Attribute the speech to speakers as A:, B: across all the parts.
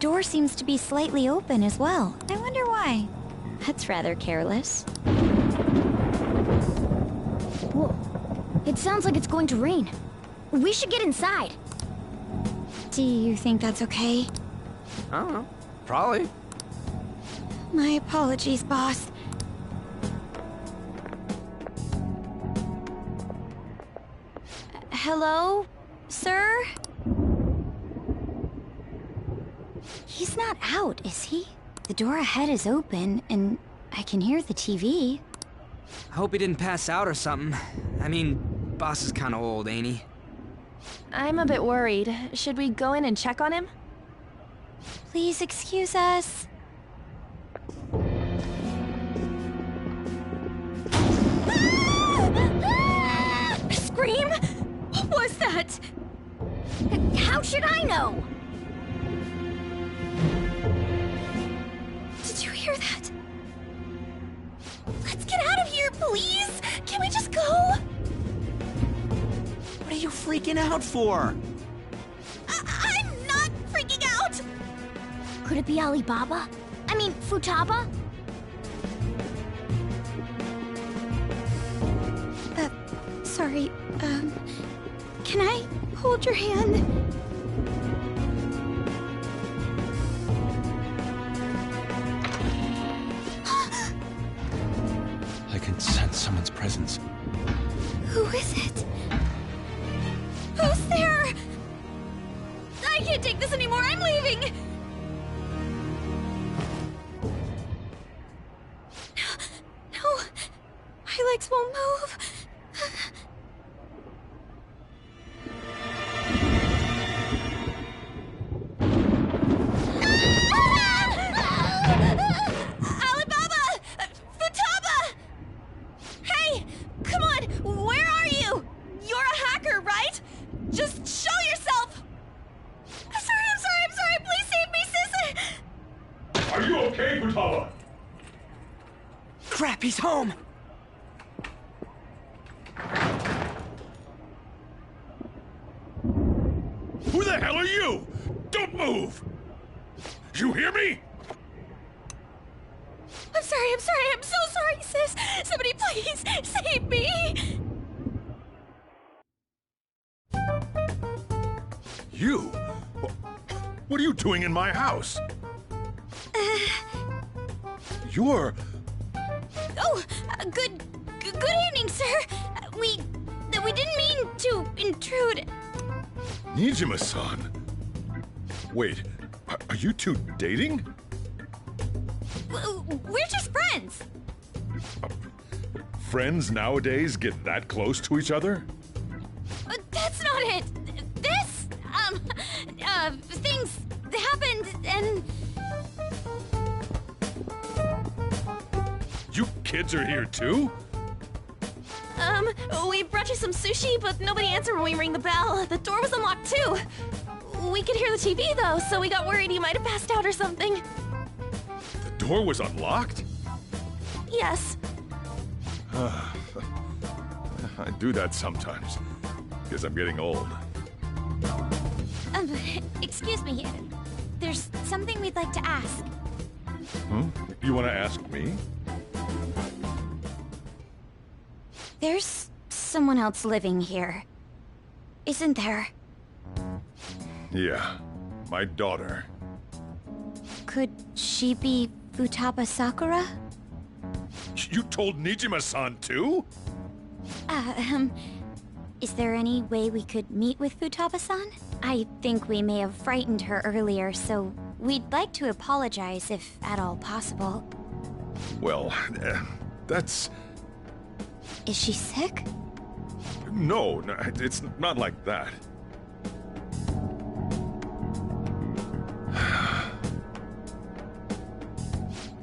A: door seems to be slightly open as well. I wonder why. That's rather careless.
B: Whoa. It sounds like it's going to rain. We should get inside.
A: Do you think that's okay?
C: I don't know. Probably.
A: My apologies, boss. Hello, sir? He's not out, is he? The door ahead is open, and I can hear the TV.
C: I hope he didn't pass out or something. I mean, boss is kinda old, ain't he?
D: I'm a bit worried. Should we go in and check on him?
A: Please excuse us.
B: Scream? What was that? How should I know?
A: Did you hear that? Let's get out of here, please! Can we just go?
C: What are you freaking out for?
A: I'm not freaking out!
B: Could it be Alibaba? I mean, Futaba?
A: Sorry, can I hold your hand?
E: I can sense someone's presence.
A: Who is it? Who's there? I can't take this anymore, I'm leaving! No, my legs won't move. Alibaba! Futaba! Hey! Come on! Where are you? You're a hacker, right? Just show yourself! I'm sorry! Please save me, sis!
F: Are you okay, Futaba?
C: Crap, he's home!
F: Who the hell are you? Don't move! You hear me?
A: I'm so sorry, sis! Somebody please save me!
F: You? What are you doing in my house? You're...
A: Oh, good evening, sir. We didn't mean to intrude.
F: Nijima-san. Wait, are you two dating?
A: We're just friends.
F: Friends nowadays get that close to each other?
A: That's not it. This, things happened and...
F: You kids are here too?
D: We brought you some sushi, but nobody answered when we rang the bell. The door was unlocked too. We could hear the TV though, so we got worried you might have passed out or something.
F: The door was unlocked?
D: Yes.
F: I do that sometimes, because I'm getting old.
A: Excuse me. There's something we'd like to ask.
F: You want to ask me?
A: There's someone else living here, isn't there?
F: Yeah, my daughter.
A: Could she be Futaba Sakura?
F: You told Nijima-san too?
A: Is there any way we could meet with Futaba-san? I think we may have frightened her earlier, so we'd like to apologize if at all possible.
F: Well, that's...
A: Is she sick?
F: No, it's not like that. I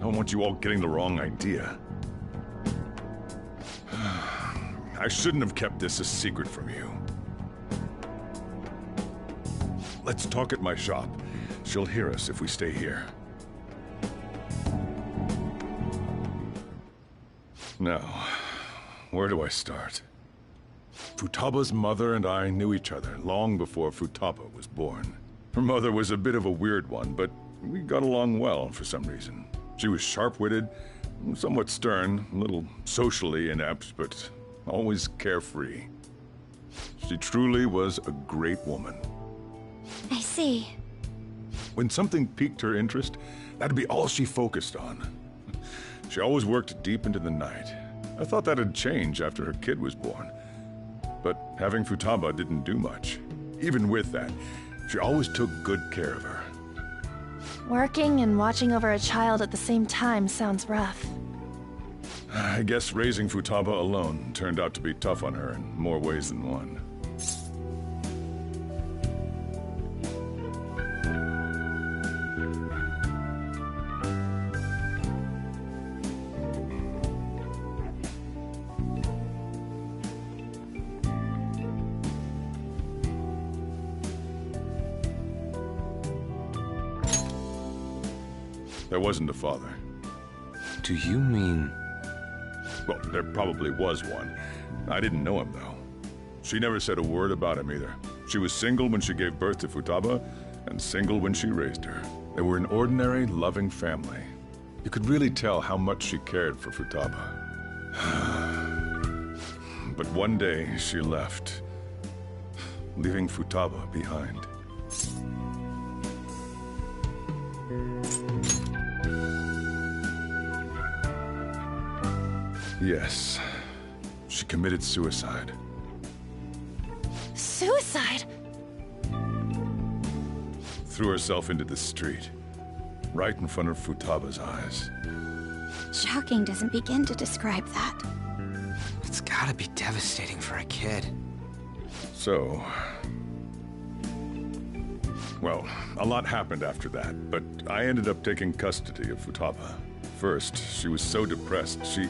F: don't want you all getting the wrong idea. I shouldn't have kept this a secret from you. Let's talk at my shop. She'll hear us if we stay here. Now, where do I start? Futaba's mother and I knew each other long before Futaba was born. Her mother was a bit of a weird one, but We got along well for some reason. She was sharp-witted, somewhat stern, a little socially inept, but always carefree. She truly was a great woman.
A: I see.
F: When something piqued her interest, that'd be all she focused on. She always worked deep into the night. I thought that'd change after her kid was born. But having Futaba didn't do much. Even with that, she always took good care of her.
D: Working and watching over a child at the same time sounds rough.
F: I guess raising Futaba alone turned out to be tough on her in more ways than one. There wasn't a father.
E: Do you mean...
F: Well, there probably was one. I didn't know him, though. She never said a word about him either. She was single when she gave birth to Futaba, and single when she raised her. They were an ordinary, loving family. You could really tell how much she cared for Futaba. But one day, she left, leaving Futaba behind. Yes. She committed suicide.
D: Suicide?
F: Threw herself into the street, right in front of Futaba's eyes.
A: Shocking doesn't begin to describe that.
C: It's gotta be devastating for a kid.
F: So... Well, a lot happened after that, but I ended up taking custody of Futaba. First, she was so depressed, she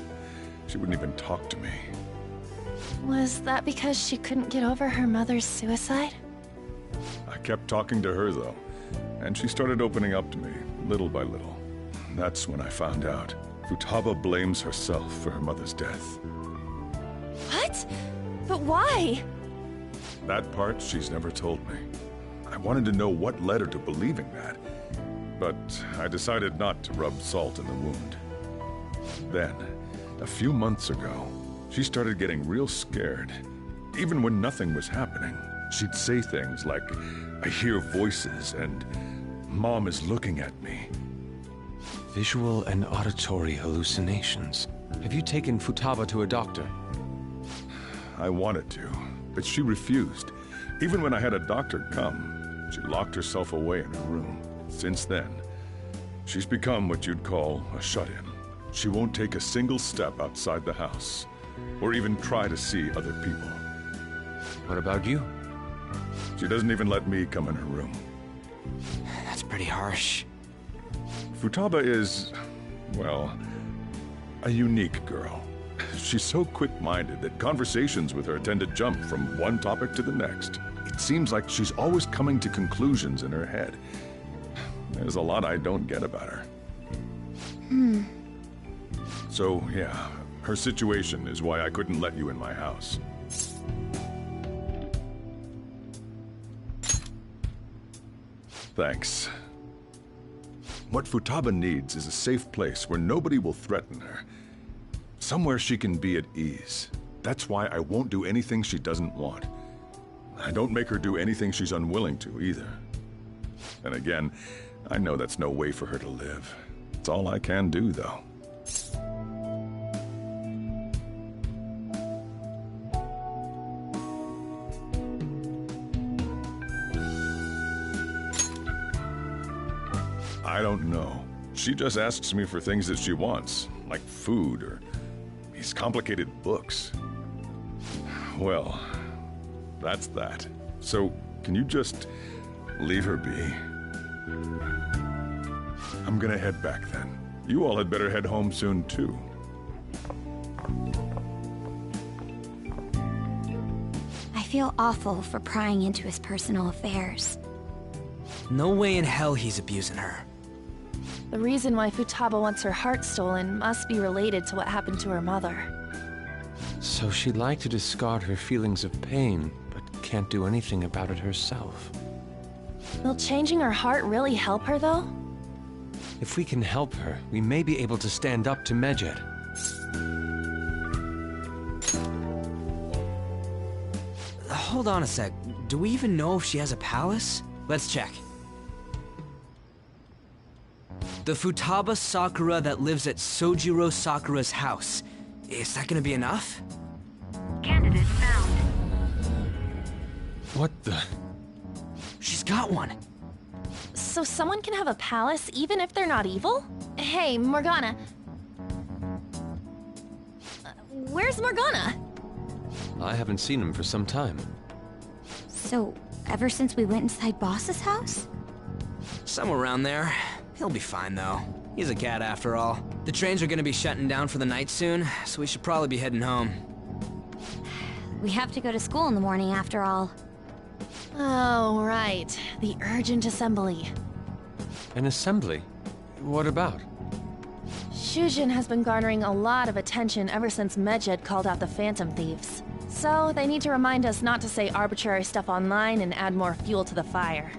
F: wouldn't even talk to me.
D: Was that because she couldn't get over her mother's suicide?
F: I kept talking to her, though, and she started opening up to me, little by little. That's when I found out. Futaba blames herself for her mother's death.
D: What? But why?
F: That part she's never told me. I wanted to know what led her to believing that, but I decided not to rub salt in the wound. Then, a few months ago, she started getting real scared. Even when nothing was happening, she'd say things like, "I hear voices," and "Mom is looking at me."
E: Visual and auditory hallucinations. Have you taken Futaba to a doctor?
F: I wanted to, but she refused. Even when I had a doctor come, she locked herself away in her room. Since then, she's become what you'd call a shut-in. She won't take a single step outside the house, or even try to see other people.
E: What about you?
F: She doesn't even let me come in her room.
C: That's pretty harsh.
F: Futaba is, well, a unique girl. She's so quick-minded that conversations with her tend to jump from one topic to the next. It seems like she's always coming to conclusions in her head. There's a lot I don't get about her. So, yeah, her situation is why I couldn't let you in my house. Thanks. What Futaba needs is a safe place where nobody will threaten her. Somewhere she can be at ease. That's why I won't do anything she doesn't want. I don't make her do anything she's unwilling to, either. And again, I know that's no way for her to live. It's all I can do, though. I don't know. She just asks me for things that she wants, like food or these complicated books. Well, that's that. So, can you just leave her be? I'm gonna head back then. You all had better head home soon, too.
A: I feel awful for prying into his personal affairs.
C: No way in hell he's abusing her.
D: The reason why Futaba wants her heart stolen must be related to what happened to her mother.
E: So she'd like to discard her feelings of pain, but can't do anything about it herself.
D: Will changing her heart really help her, though?
E: If we can help her, we may be able to stand up to Medjed.
C: Hold on a sec. Do we even know if she has a palace? Let's check. The Futaba Sakura that lives at Sojiro Sakura's house. Is that gonna be enough?
A: Candidate found.
E: What the?
C: She's got one.
D: So someone can have a palace even if they're not evil? Hey, Morgana. Where's Morgana?
E: I haven't seen him for some time.
A: So, ever since we went inside Boss's house?
C: Somewhere around there. He'll be fine, though. He's a cat after all. The trains are gonna be shutting down for the night soon, so we should probably be heading home.
A: We have to go to school in the morning after all.
D: Oh, right. The urgent assembly.
E: An assembly? What about?
D: Shujin has been garnering a lot of attention ever since Medjed called out the Phantom Thieves. So, they need to remind us not to say arbitrary stuff online and add more fuel to the fire.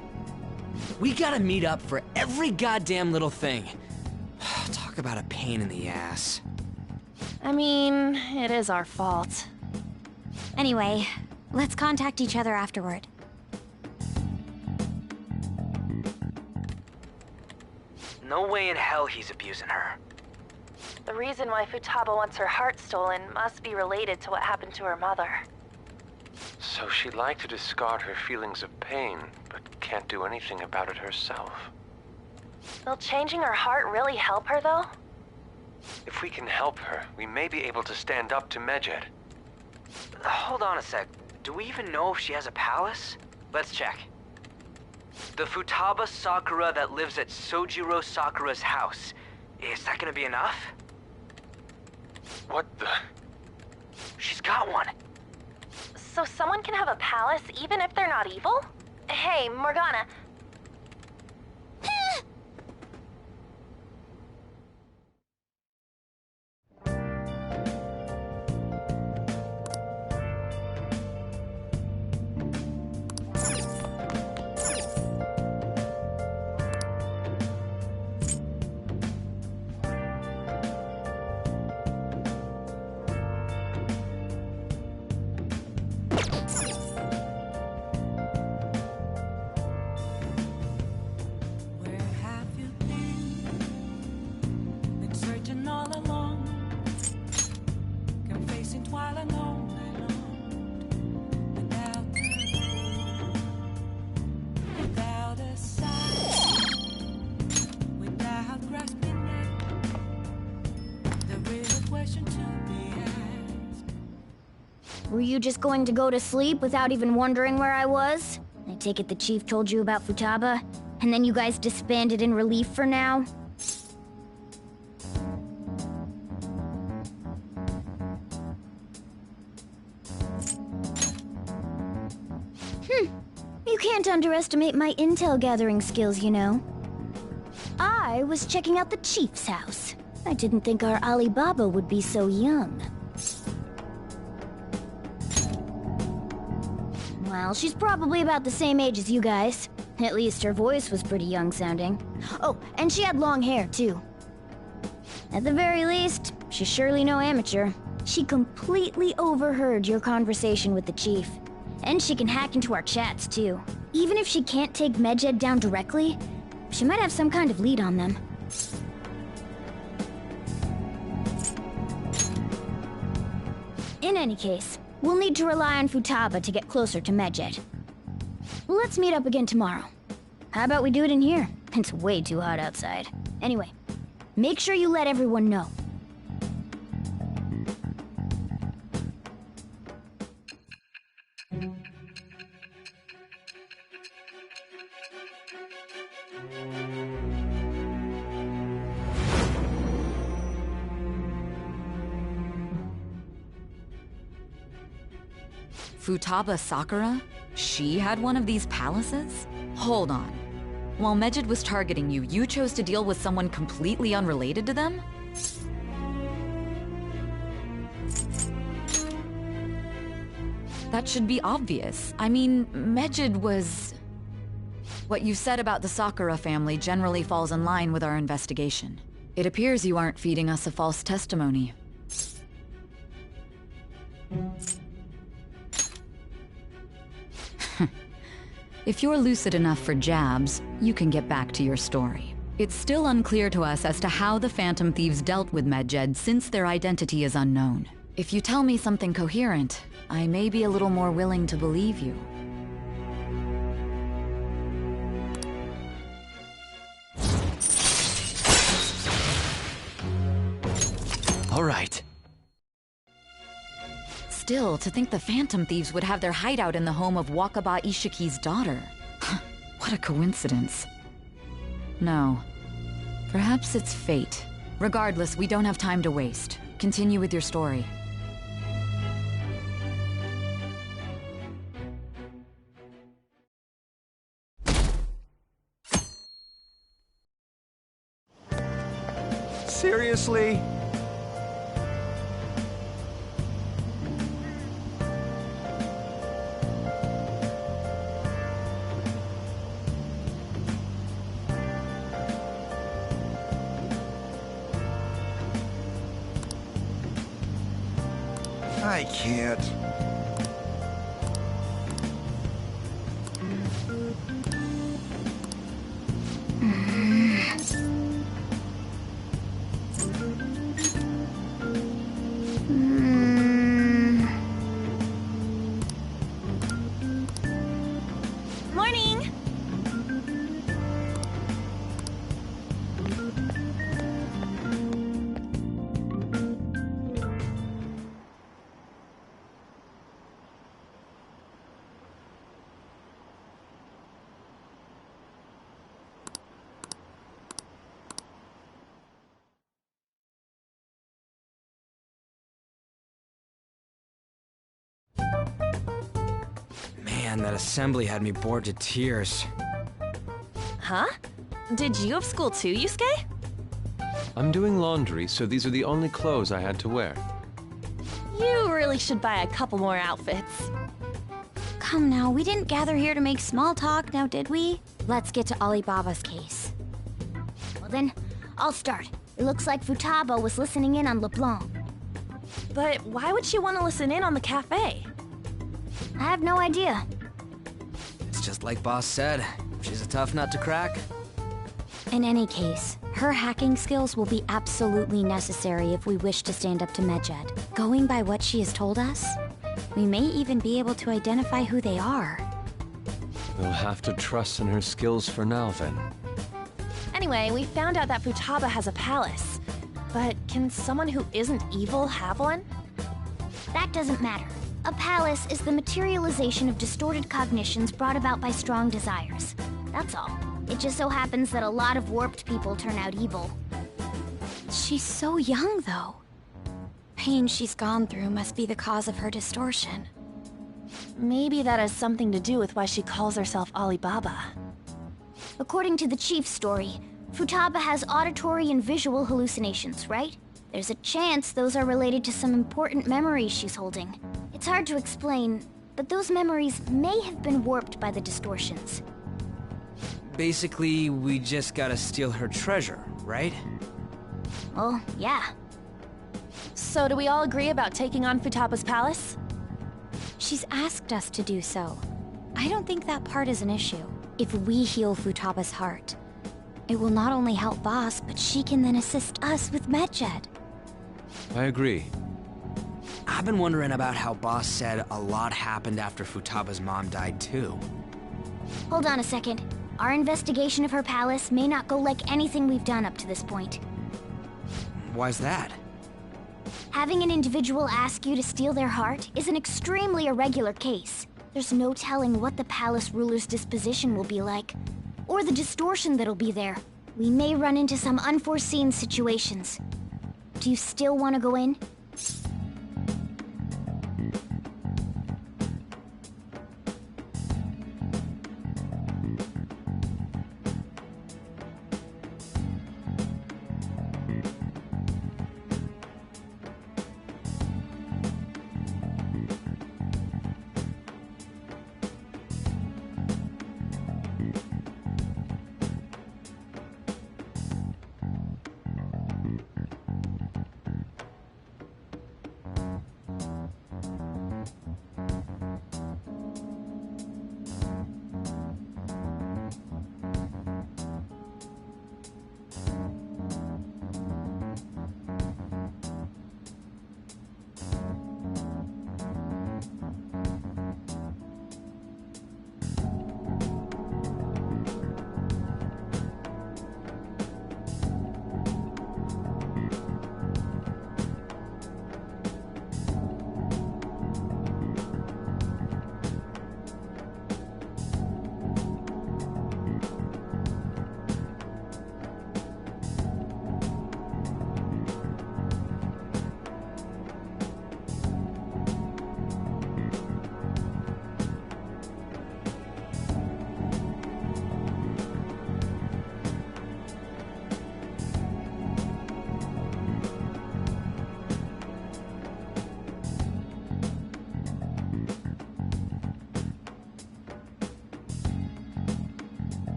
C: We gotta meet up for every goddamn little thing. Talk about a pain in the ass.
D: I mean, it is our fault.
A: Anyway, let's contact each other afterward.
C: No way in hell he's abusing her.
D: The reason why Futaba wants her heart stolen must be related to what happened to her mother.
E: So she'd like to discard her feelings of pain, but can't do anything about it herself.
D: Will changing her heart really help her, though?
E: If we can help her, we may be able to stand up to Medjed.
C: Hold on a sec. Do we even know if she has a palace? Let's check. The Futaba Sakura that lives at Sojiro Sakura's house. Is that gonna be enough?
E: What the?
C: She's got one.
D: So someone can have a palace even if they're not evil? Hey, Morgana.
B: Were you just going to go to sleep without even wondering where I was? I take it the chief told you about Futaba, and then you guys disbanded in relief for now? You can't underestimate my intel gathering skills, you know. I was checking out the chief's house. I didn't think our Alibaba would be so young. Well, she's probably about the same age as you guys. At least her voice was pretty young sounding. Oh, and she had long hair, too. At the very least, she's surely no amateur. She completely overheard your conversation with the chief. And she can hack into our chats, too. Even if she can't take Medjed down directly, she might have some kind of lead on them. In any case, we'll need to rely on Futaba to get closer to Medjed. Let's meet up again tomorrow. How about we do it in here? It's way too hot outside. Anyway, make sure you let everyone know.
G: Futaba Sakura? She had one of these palaces? Hold on. While Medjed was targeting you, you chose to deal with someone completely unrelated to them? That should be obvious. I mean, Medjed was... What you said about the Sakura family generally falls in line with our investigation. It appears you aren't feeding us a false testimony. If you're lucid enough for jabs, you can get back to your story. It's still unclear to us as to how the Phantom Thieves dealt with Medjed since their identity is unknown. If you tell me something coherent, I may be a little more willing to believe you.
C: All right.
G: Still, to think the Phantom Thieves would have their hideout in the home of Wakaba Ishiki's daughter. What a coincidence. No. Perhaps it's fate. Regardless, we don't have time to waste. Continue with your story.
H: Seriously? I can't.
D: Morning!
C: Man, that assembly had me bored to tears.
D: Huh? Did you have school too, Yusuke?
E: I'm doing laundry, so these are the only clothes I had to wear.
D: You really should buy a couple more outfits.
A: Come now, we didn't gather here to make small talk, now did we? Let's get to Alibaba's case.
B: Well then, I'll start. It looks like Futaba was listening in on LeBlanc.
D: But why would she want to listen in on the cafe?
B: I have no idea.
C: It's just like Boss said. She's a tough nut to crack.
A: In any case, her hacking skills will be absolutely necessary if we wish to stand up to Medjed. Going by what she has told us, we may even be able to identify who they are.
E: We'll have to trust in her skills for now, then.
D: Anyway, we found out that Futaba has a palace. But can someone who isn't evil have one?
B: That doesn't matter. A palace is the materialization of distorted cognitions brought about by strong desires. That's all. It just so happens that a lot of warped people turn out evil.
A: She's so young, though. Pain she's gone through must be the cause of her distortion.
D: Maybe that has something to do with why she calls herself Alibaba.
B: According to the chief's story, Futaba has auditory and visual hallucinations, right? There's a chance those are related to some important memories she's holding. It's hard to explain, but those memories may have been warped by the distortions.
C: Basically, we just gotta steal her treasure, right?
B: Well, yeah.
D: So do we all agree about taking on Futaba's palace?
A: She's asked us to do so. I don't think that part is an issue. If we heal Futaba's heart, it will not only help Boss, but she can then assist us with Medjed.
E: I agree.
C: I've been wondering about how Boss said a lot happened after Futaba's mom died, too.
B: Hold on a second. Our investigation of her palace may not go like anything we've done up to this point.
C: Why's that?
B: Having an individual ask you to steal their heart is an extremely irregular case. There's no telling what the palace ruler's disposition will be like, or the distortion that'll be there. We may run into some unforeseen situations. Do you still want to go in?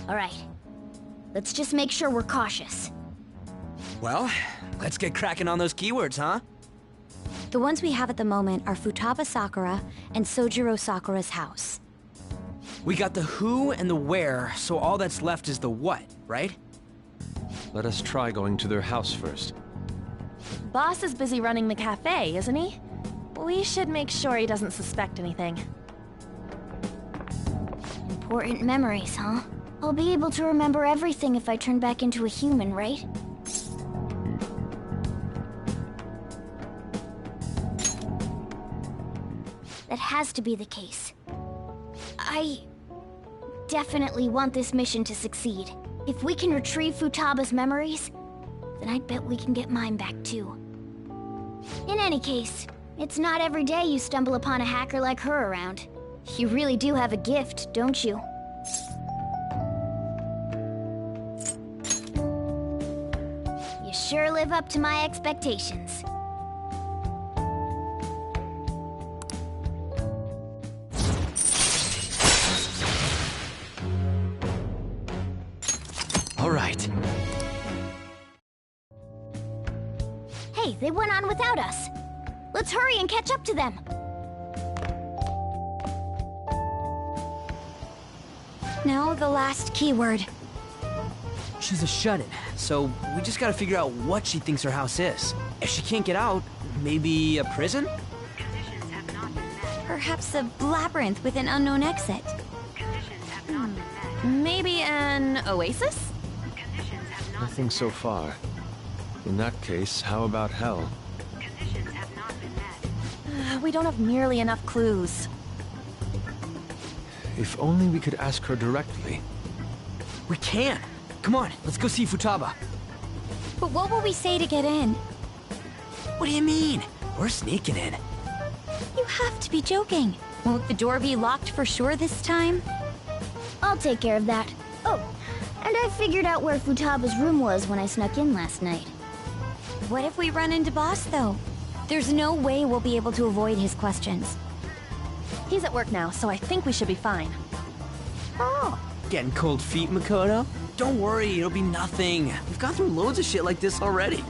B: Alright. Let's just make sure we're cautious.
C: Well, let's get cracking on those keywords, huh?
A: The ones we have at the moment are Futaba Sakura and Sojiro Sakura's house.
C: We got the who and the where, so all that's left is the what, right?
E: Let us try going to their house first.
D: Boss is busy running the cafe, isn't he? We should make sure he doesn't suspect anything.
B: Important memories, huh? I'll be able to remember everything if I turn back into a human, right? That has to be the case. I definitely want this mission to succeed. If we can retrieve Futaba's memories, then I bet we can get mine back too. In any case, it's not every day you stumble upon a hacker like her around. You really do have a gift, don't you? You sure live up to my expectations.
C: All right.
B: Hey, they went on without us. Let's hurry and catch up to them.
A: Now the last keyword.
C: She's a shut-in, so we just gotta figure out what she thinks her house is. If she can't get out, maybe a prison?
A: Perhaps a labyrinth with an unknown exit.
D: Maybe an oasis?
E: Nothing so far. In that case, how about hell?
D: We don't have nearly enough clues.
E: If only we could ask her directly.
C: We can! Come on, let's go see Futaba.
A: But what will we say to get in?
C: What do you mean? We're sneaking in.
A: You have to be joking. Won't the door be locked for sure this time?
B: I'll take care of that. Oh, and I figured out where Futaba's room was when I snuck in last night.
A: What if we run into Boss, though? There's no way we'll be able to avoid his questions.
D: He's at work now, so I think we should be fine.
B: Oh,
C: Getting cold feet, Makoto? Don't worry, it'll be nothing. We've gone through loads of shit like this already.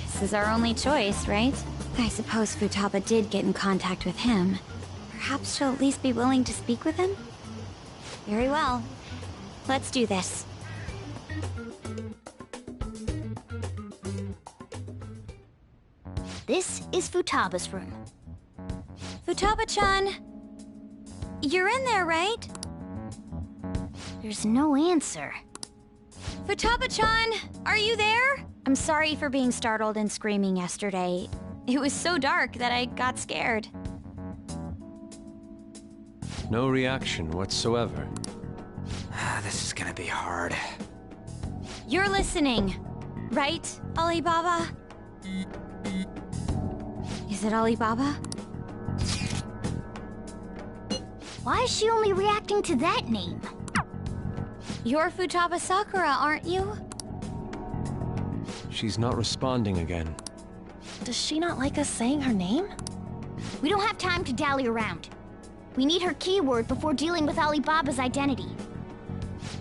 A: This is our only choice, right? I suppose Futaba did get in contact with him. Perhaps she'll at least be willing to speak with him? Very well. Let's do this.
B: this is Futaba's room.
A: Futaba-chan! You're in there, right?
B: There's no answer.
A: Futaba-chan! Are you there? I'm sorry for being startled and screaming yesterday. It was so dark that I got scared.
E: No reaction whatsoever.
C: This is gonna be hard.
A: You're listening, right, Alibaba? Is it Alibaba?
B: Why is she only reacting to that name?
A: You're Futaba Sakura, aren't you?
E: She's not responding again.
D: Does she not like us saying her name?
B: We don't have time to dally around. We need her keyword before dealing with Alibaba's identity.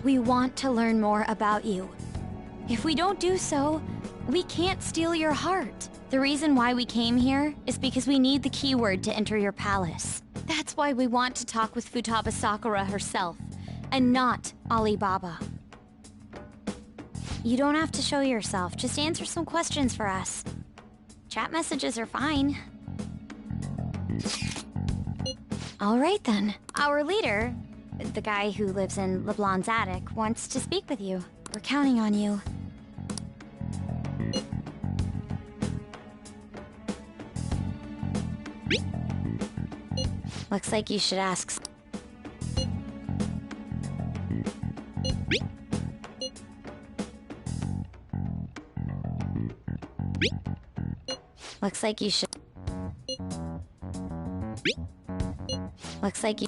A: We want to learn more about you. If we don't do so, we can't steal your heart. The reason why we came here is because we need the keyword to enter your palace. That's why we want to talk with Futaba Sakura herself, and not Alibaba. You don't have to show yourself, just answer some questions for us. Chat messages are fine. All right then. Our leader, the guy who lives in LeBlanc's attic, wants to speak with you. We're counting on you. Looks like you should ask. Looks like you should. Looks like you.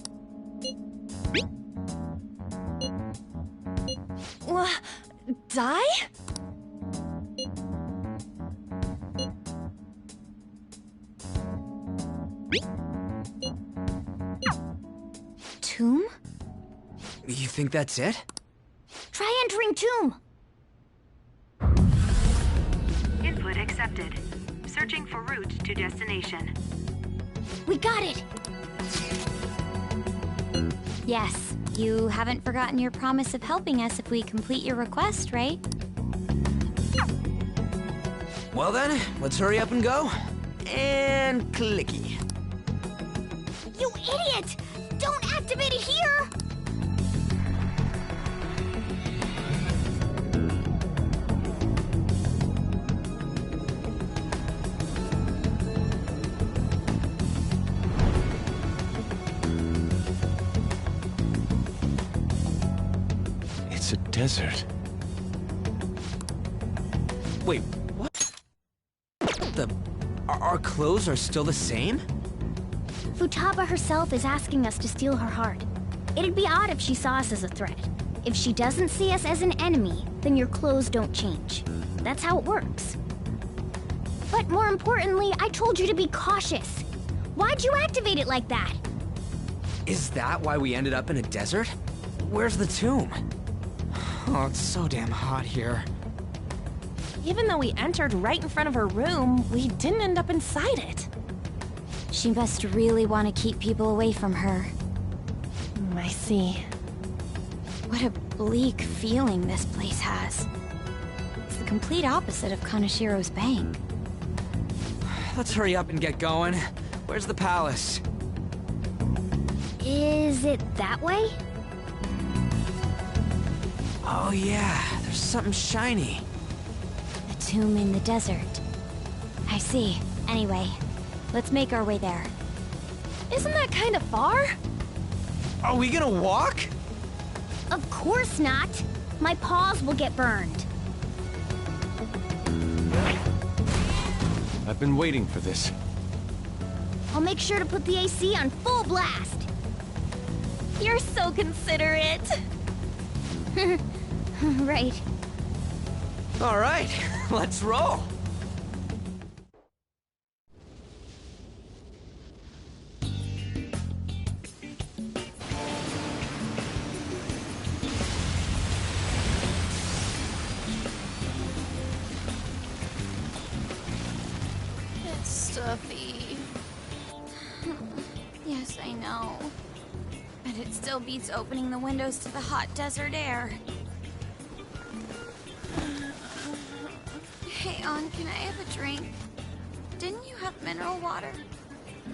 D: Die?
A: Tomb?
C: think that's it?
B: Try entering tomb.
H: Input accepted. Searching for route to destination.
B: We got it!
A: Yes, you haven't forgotten your promise of helping us if we complete your request, right?
C: Well then, let's hurry up and go. And clicky.
B: You idiot! Don't activate it here!
E: It's a desert.
C: Wait, what? Our clothes are still the same?
B: Futaba herself is asking us to steal her heart. It'd be odd if she saw us as a threat. If she doesn't see us as an enemy, then your clothes don't change. That's how it works. But more importantly, I told you to be cautious. Why'd you activate it like that?
C: Is that why we ended up in a desert? Where's the tomb? Oh, it's so damn hot here.
D: Even though we entered right in front of her room, we didn't end up inside it.
A: She must really want to keep people away from her.
D: I see.
A: What a bleak feeling this place has. It's the complete opposite of Kanashiro's bank.
C: Let's hurry up and get going. Where's the palace?
B: Is it that way?
C: Oh yeah, there's something shiny.
A: A tomb in the desert. I see. Anyway, let's make our way there.
D: Isn't that kind of far?
C: Are we gonna walk?
B: Of course not. My paws will get burned.
E: I've been waiting for this.
B: I'll make sure to put the AC on full blast.
D: You're so considerate.
B: Right.
C: All right, let's roll.
D: It's stuffy.
A: Yes, I know. But it still beats opening the windows to the hot desert air. Hey, On, can I have a drink? Didn't you have mineral water?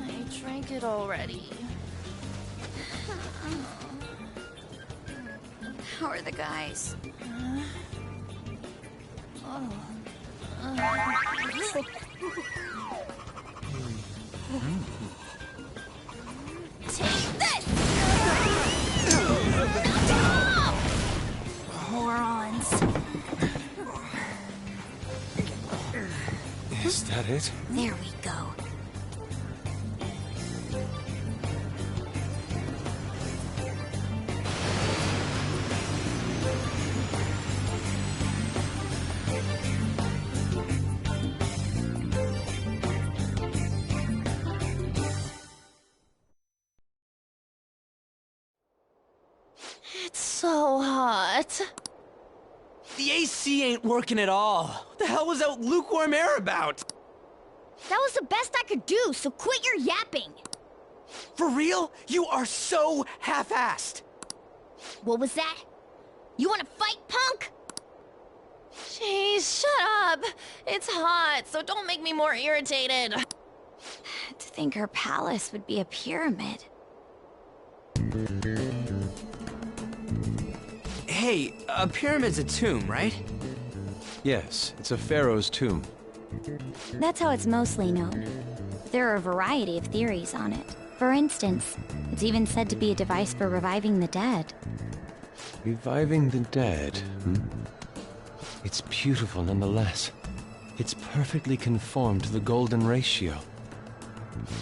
D: I drank it already.
A: How are the guys?
B: Take this! Morons.
E: Is that it?
A: There we go.
D: It's so hot.
C: The AC ain't working at all. What the hell was that lukewarm air about?
B: That was the best I could do, so quit your yapping.
C: For real? You are so half-assed.
B: What was that? You wanna fight, punk?
D: Jeez, shut up. It's hot, so don't make me more irritated.
A: To think her palace would be a pyramid.
C: Hey, a pyramid's a tomb, right?
E: Yes, it's a pharaoh's tomb.
A: That's how it's mostly known. There are a variety of theories on it. For instance, it's even said to be a device for reviving the dead.
E: Reviving the dead, hmm? It's beautiful nonetheless. It's perfectly conformed to the golden ratio.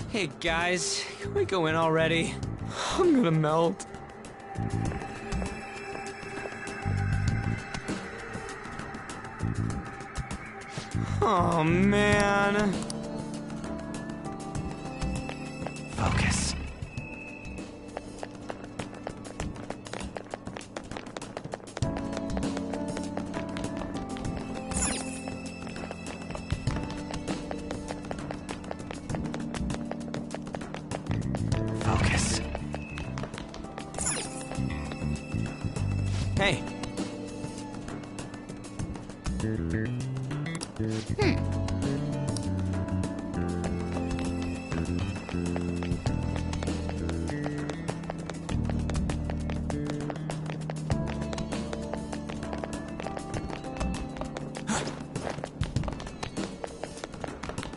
C: Hey guys, can we go in already? I'm gonna melt. Oh man. Focus.
I: Hey.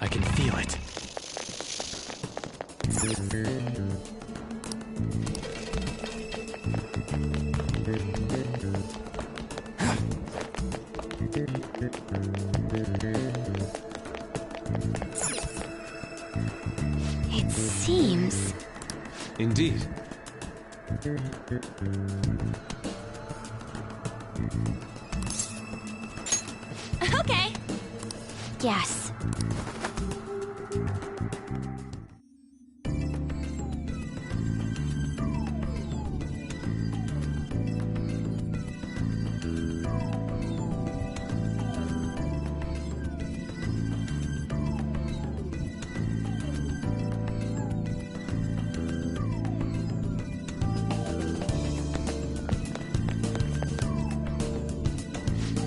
E: I can feel it.
A: It seems...
E: Indeed.
D: Okay.
A: Yes.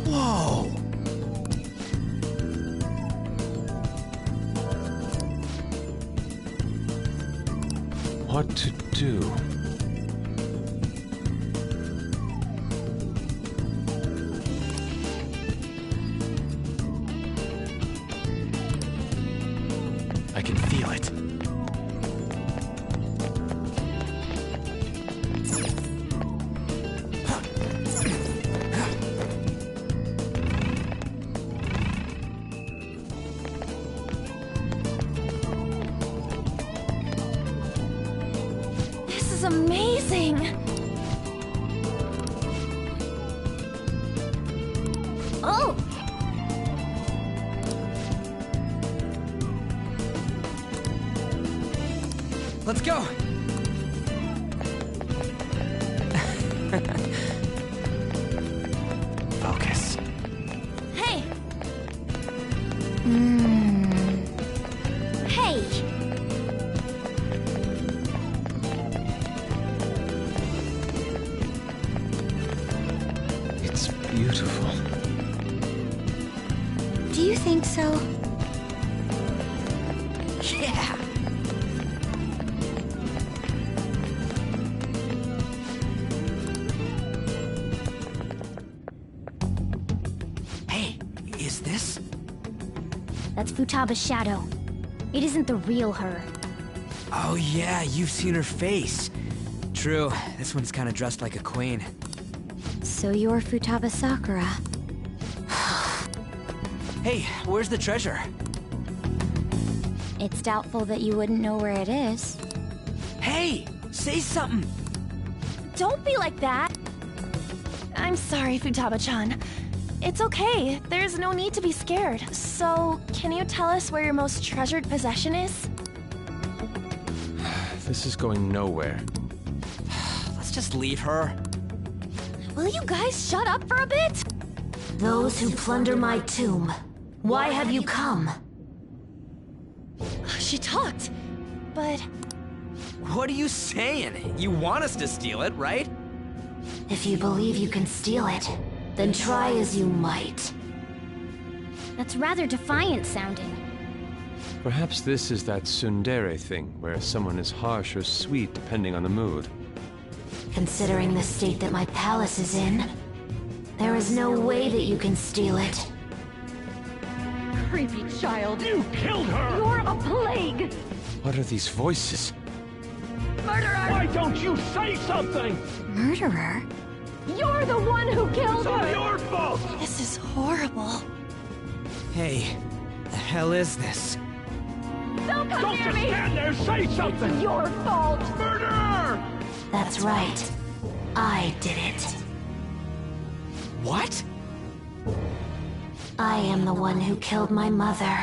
I: Whoa!
E: What to do? I can feel it.
D: This is amazing!
B: Oh!
I: Let's go!
E: Focus.
D: Hey!
B: Hey!
E: It's beautiful.
A: Do you think so?
I: Yeah! Hey, is this?
B: That's Futaba's shadow. It isn't the real her.
I: Oh yeah, you've seen her face. True, this one's kinda dressed like a queen.
A: So you're Futaba Sakura.
I: Hey, where's the treasure?
A: It's doubtful that you wouldn't know where it is.
I: Hey, say something!
D: Don't be like that! I'm sorry, Futaba-chan. It's okay. There's no need to be scared. So, can you tell us where your most treasured possession is?
E: This is going nowhere.
I: Let's just leave her.
D: Will you guys shut up for a bit?
J: Those who plunder my tomb, why have you come?
D: She talked, but
I: What are you saying? You want us to steal it, right?
J: If you believe you can steal it, then try as you might.
B: That's rather defiant sounding.
E: Perhaps this is that tsundere thing, where someone is harsh or sweet depending on the mood.
J: Considering the state that my palace is in, there is no way that you can steal it.
K: Creepy child! You killed her! You're a plague!
E: What are these voices?
K: Murderer! Why don't you say something?
A: Murderer?
K: You're the one who killed her! It's your fault!
D: this is horrible.
I: Hey, the hell is this?
K: Don't come near me! Don't just stand there, say something! It's your fault! Murderer!
J: That's right. I did it.
I: What?
J: I am the one who killed my mother.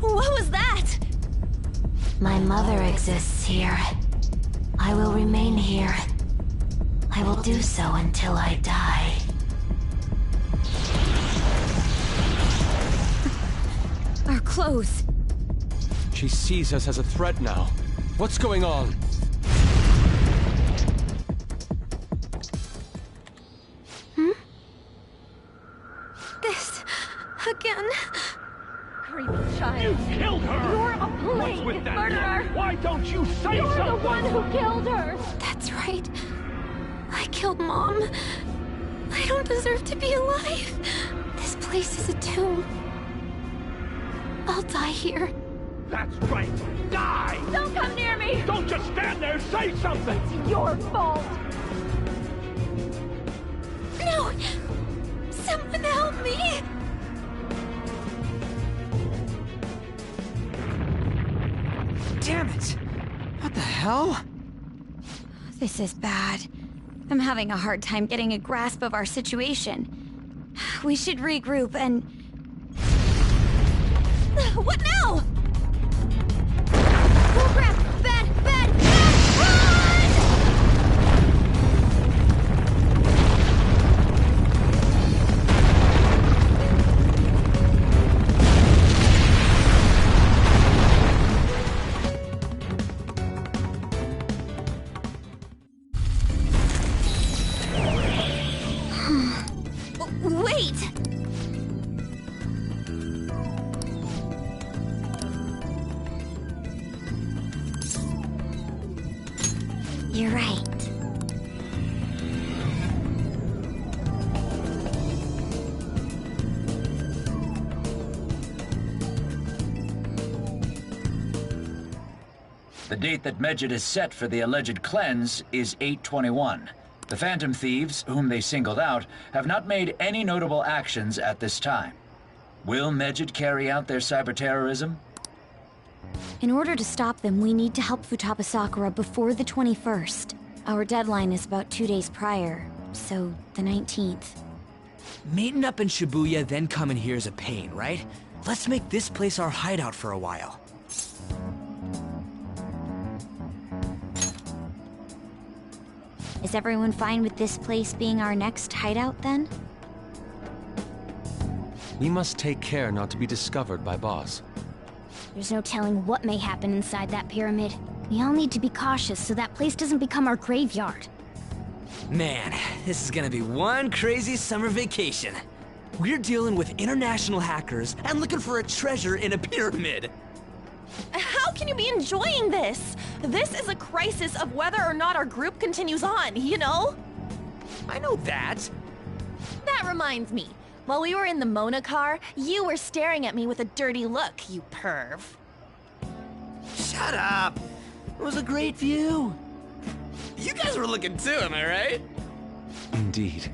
D: What was that?
J: My mother exists here. I will remain here. I will do so until I die.
A: Our clothes.
E: She sees us as a threat now. What's going on?
D: This... again?
K: Creepy child. You killed her!
D: You're a plague
K: What's with that?
D: murderer!
K: Why don't you say
D: You're
K: something?
D: the one who killed her! That's right. I killed Mom. I don't deserve to be alive. This place is a tomb. I'll die here.
K: That's right. Die!
D: Don't come near me!
K: Don't just stand there. Say something.
D: It's your fault. No! Someone help me!
I: Damn it! What the hell?
A: This is bad. I'm having a hard time getting a grasp of our situation. We should regroup and...
D: What now? Oh crap! Bad! Run! Wait!
A: You're right.
L: The date that Medjed is set for the alleged cleanse is 8/21. The Phantom Thieves, whom they singled out, have not made any notable actions at this time. Will Medjed carry out their cyber-terrorism?
A: In order to stop them, we need to help Futaba Sakura before the 21st. Our deadline is about 2 days prior, so the 19th.
I: Meeting up in Shibuya, then coming here is a pain, right? Let's make this place our hideout for a while.
A: Is everyone fine with this place being our next hideout, then?
E: We must take care not to be discovered by Boss.
B: There's no telling what may happen inside that pyramid. We all need to be cautious so that place doesn't become our graveyard.
I: Man, this is gonna be one crazy summer vacation. We're dealing with international hackers and looking for a treasure in a pyramid.
D: How can you be enjoying this? This is a crisis of whether or not our group continues on, you know?
I: I know that.
D: That reminds me. While we were in the Mona car, you were staring at me with a dirty look, you perv.
I: Shut up! It was a great view. You guys were looking too, am I right?
E: Indeed.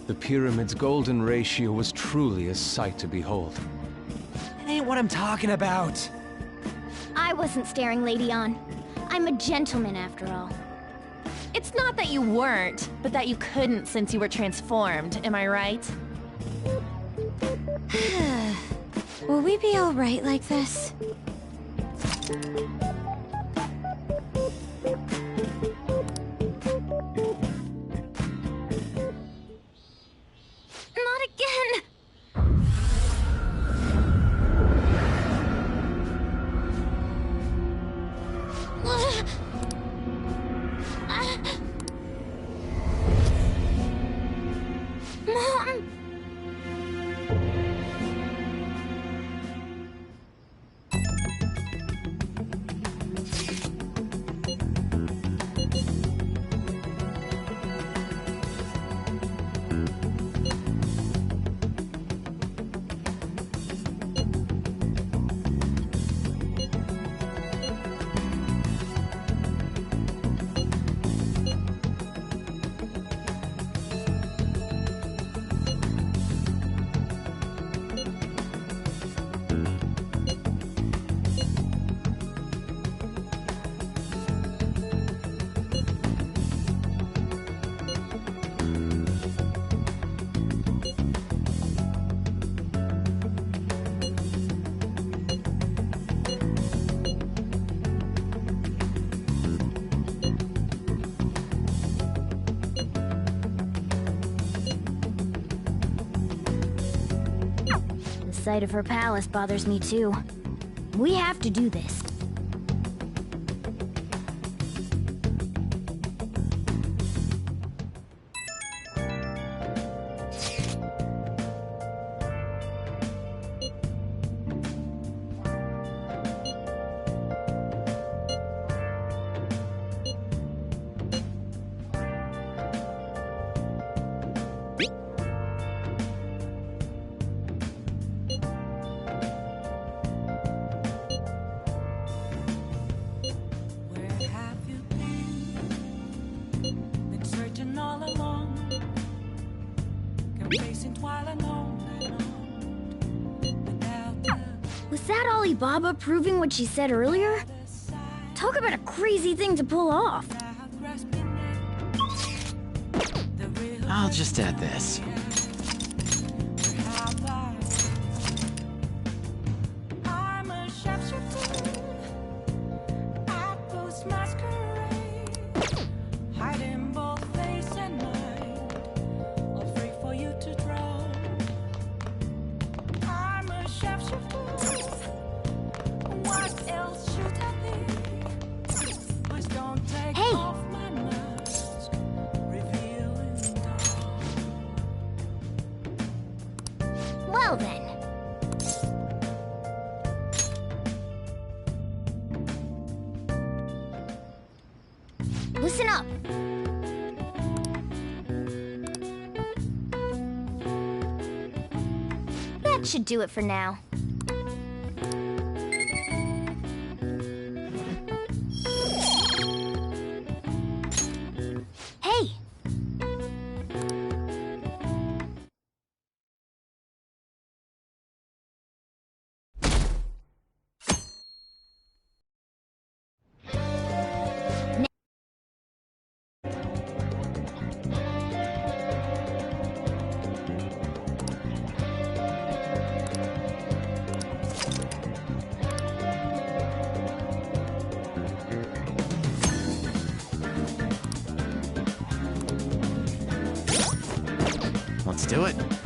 E: The pyramid's golden ratio was truly a sight to behold.
I: That ain't what I'm talking about.
B: I wasn't staring Lady On. I'm a gentleman after all.
D: It's not that you weren't, but that you couldn't since you were transformed, am I right?
A: Will we be all right like this?
D: Not again!
B: Mom! The sight of her palace bothers me too. We have to do this. Was that Alibaba proving what she said earlier? Talk about a crazy thing to pull off.
M: I'll just add this.
B: Well then. Listen up. That should do it for now. Hey!
M: Let's do it.